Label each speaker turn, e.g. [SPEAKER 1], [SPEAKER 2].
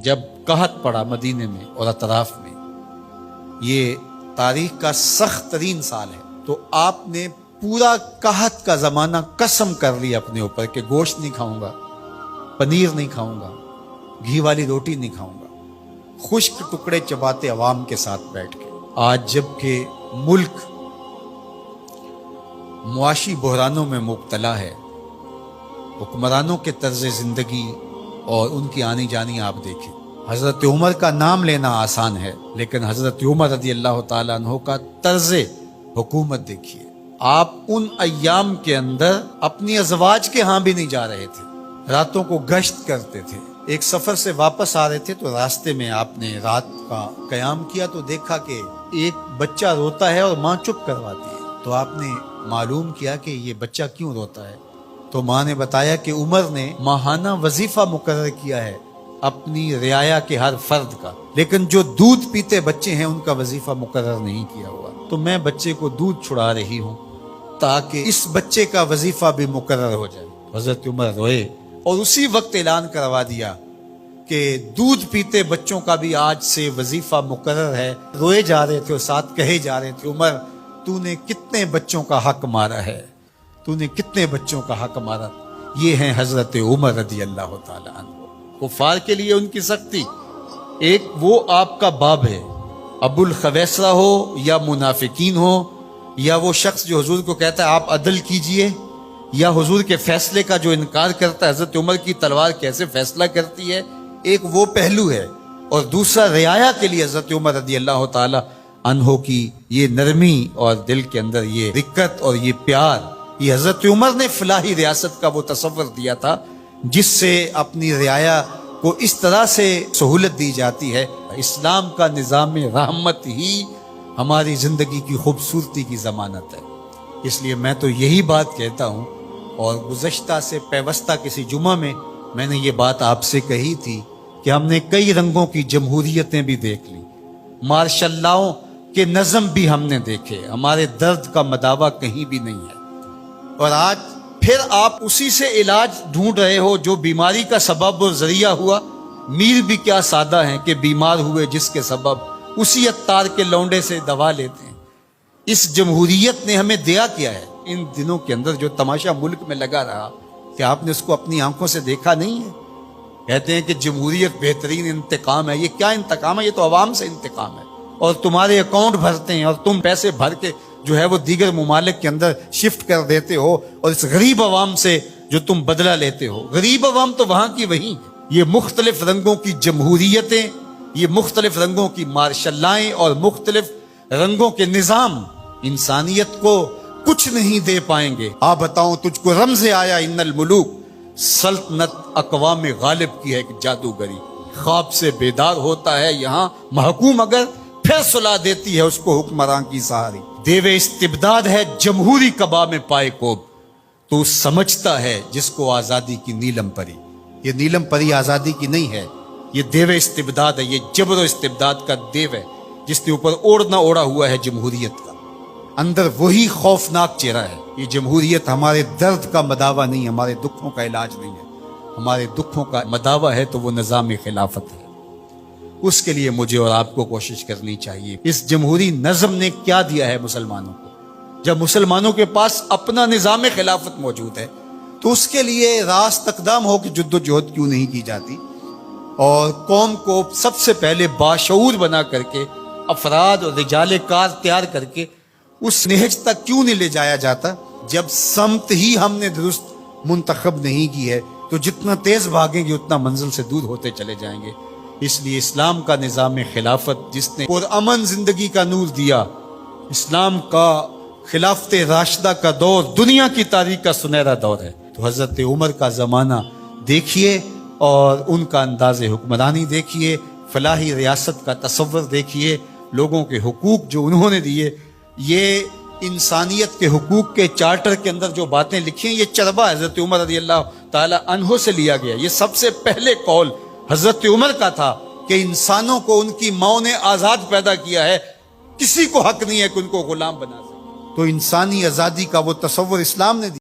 [SPEAKER 1] جب قحط پڑا مدینے میں اور اطراف میں، یہ تاریخ کا سخت ترین سال ہے، تو آپ نے پورا قحط کا زمانہ قسم کر لی اپنے اوپر کہ گوشت نہیں کھاؤں گا، پنیر نہیں کھاؤں گا، گھی والی روٹی نہیں کھاؤں گا، خشک ٹکڑے چباتے عوام کے ساتھ بیٹھ کے۔ آج جب کہ ملک معاشی بحرانوں میں مبتلا ہے، حکمرانوں کے طرز زندگی اور ان کی آنی جانی آپ دیکھیں۔ حضرت عمر کا نام لینا آسان ہے، لیکن حضرت عمر رضی اللہ تعالیٰ عنہ کا طرز حکومت دیکھیے۔ آپ ان ایام کے اندر اپنی ازواج کے ہاں بھی نہیں جا رہے تھے، راتوں کو گشت کرتے تھے۔ ایک سفر سے واپس آ رہے تھے تو راستے میں آپ نے رات کا قیام کیا تو دیکھا کہ ایک بچہ روتا ہے اور ماں چپ کرواتی ہے۔ تو آپ نے معلوم کیا کہ یہ بچہ کیوں روتا ہے، تو ماں نے بتایا کہ عمر نے ماہانہ وظیفہ مقرر کیا ہے اپنی رعایا کے ہر فرد کا، لیکن جو دودھ پیتے بچے ہیں ان کا وظیفہ مقرر نہیں کیا ہوا، تو میں بچے کو دودھ چھڑا رہی ہوں تاکہ اس بچے کا وظیفہ بھی مقرر ہو جائے۔ حضرت عمر روئے اور اسی وقت اعلان کروا دیا کہ دودھ پیتے بچوں کا بھی آج سے وظیفہ مقرر ہے۔ روئے جا رہے تھے اور ساتھ کہے جا رہے تھے، عمر تو نے کتنے بچوں کا حق مارا ہے، تو نے کتنے بچوں کا حق مارا۔ یہ ہیں حضرت عمر رضی اللہ تعالیٰ عنہ۔ کفار کے لیے ان کی سختی، ایک وہ آپ کا باب ہے، ابو الخویسرہ ہو یا منافقین ہو یا وہ شخص جو حضور کو کہتا ہے آپ عدل کیجئے، یا حضور کے فیصلے کا جو انکار کرتا ہے، حضرت عمر کی تلوار کیسے فیصلہ کرتی ہے، ایک وہ پہلو ہے، اور دوسرا رعایا کے لیے حضرت عمر رضی اللہ تعالیٰ عنہ کی یہ نرمی اور دل کے اندر یہ رقت اور یہ پیار، یہ حضرت عمر نے فلاحی ریاست کا وہ تصور دیا تھا جس سے اپنی رعایا کو اس طرح سے سہولت دی جاتی ہے۔ اسلام کا نظام رحمت ہی ہماری زندگی کی خوبصورتی کی ضمانت ہے۔ اس لیے میں تو یہی بات کہتا ہوں، اور گزشتہ سے پیوستہ کسی جمعہ میں نے یہ بات آپ سے کہی تھی کہ ہم نے کئی رنگوں کی جمہوریتیں بھی دیکھ لی، مارشل لاؤں کے نظم بھی ہم نے دیکھے، ہمارے درد کا مداوع کہیں بھی نہیں ہے، اور آج پھر آپ اسی سے علاج ڈھونڈ رہے ہو جو بیماری کا سبب اور ذریعہ ہوا۔ میر بھی کیا سادہ ہیں کہ بیمار ہوئے جس کے سبب اسی عطار کے لونڈے سے دوا لیتے ہیں۔ اس جمہوریت نے ہمیں دیا کیا ہے۔ ان دنوں کے اندر جو تماشا ملک میں لگا رہا، کہ آپ نے اس کو اپنی آنکھوں سے دیکھا نہیں ہے؟ کہتے ہیں کہ جمہوریت بہترین انتقام ہے۔ یہ کیا انتقام ہے؟ یہ تو عوام سے انتقام ہے، اور تمہارے اکاؤنٹ بھرتے ہیں اور تم پیسے بھر کے جو ہے وہ دیگر ممالک کے اندر شفٹ کر دیتے ہو، اور اس غریب عوام سے جو تم بدلہ لیتے ہو۔ غریب عوام تو وہاں کی وہیں ہے۔ یہ مختلف رنگوں کی جمہوریتیں، یہ مختلف رنگوں کی مارشل لائیں اور مختلف رنگوں کے نظام انسانیت کو کچھ نہیں دے پائیں گے۔ آپ بتاؤں، تجھ کو رمز آیا ان الملوک، سلطنت اقوام غالب کی ہے ایک جادوگری، خواب سے بیدار ہوتا ہے یہاں محکوم، اگر پھر صلاح دیتی ہے اس کو حکمراں کی سہاری۔ دیو استبداد ہے جمہوری کبا میں پائے کوب، تو سمجھتا ہے جس کو آزادی کی نیلم پری۔ یہ نیلم پری آزادی کی نہیں ہے، یہ دیو استبداد ہے، یہ جبر و استبداد کا دیو ہے جس کے اوپر اوڑھنا اوڑھا ہوا ہے جمہوریت کا۔ اندر وہی خوفناک چہرہ ہے۔ یہ جمہوریت ہمارے درد کا مداوع نہیں، ہمارے دکھوں کا علاج نہیں ہے۔ ہمارے دکھوں کا مداوع ہے تو وہ نظام خلافت ہے۔ اس کے لیے مجھے اور آپ کو کوشش کرنی چاہیے۔ اس جمہوری نظم نے کیا دیا ہے مسلمانوں کو؟ جب مسلمانوں کے پاس اپنا نظام خلافت موجود ہے تو اس کے لیے راست اقدام ہو کہ جد و جہد کیوں نہیں کی جاتی، اور قوم کو سب سے پہلے باشعور بنا کر کے افراد اور رجال کار تیار کر کے اس نہج تک کیوں نہیں لے جایا جاتا؟ جب سمت ہی ہم نے درست منتخب نہیں کی ہے تو جتنا تیز بھاگیں گے اتنا منزل سے دور ہوتے چلے جائیں گے۔ اس لیے اسلام کا نظام خلافت جس نے پرامن زندگی کا نور دیا، اسلام کا خلافت راشدہ کا دور دنیا کی تاریخ کا سنہرا دور ہے۔ تو حضرت عمر کا زمانہ دیکھیے اور ان کا انداز حکمرانی دیکھیے، فلاحی ریاست کا تصور دیکھیے، لوگوں کے حقوق جو انہوں نے دیے۔ یہ انسانیت کے حقوق کے چارٹر کے اندر جو باتیں لکھی ہیں، یہ چربہ حضرت عمر رضی اللہ تعالی عنہ سے لیا گیا۔ یہ سب سے پہلے قول حضرت عمر کا تھا کہ انسانوں کو ان کی ماں نے آزاد پیدا کیا ہے، کسی کو حق نہیں ہے کہ ان کو غلام بنا سکے۔ تو انسانی آزادی کا وہ تصور اسلام نے دیا۔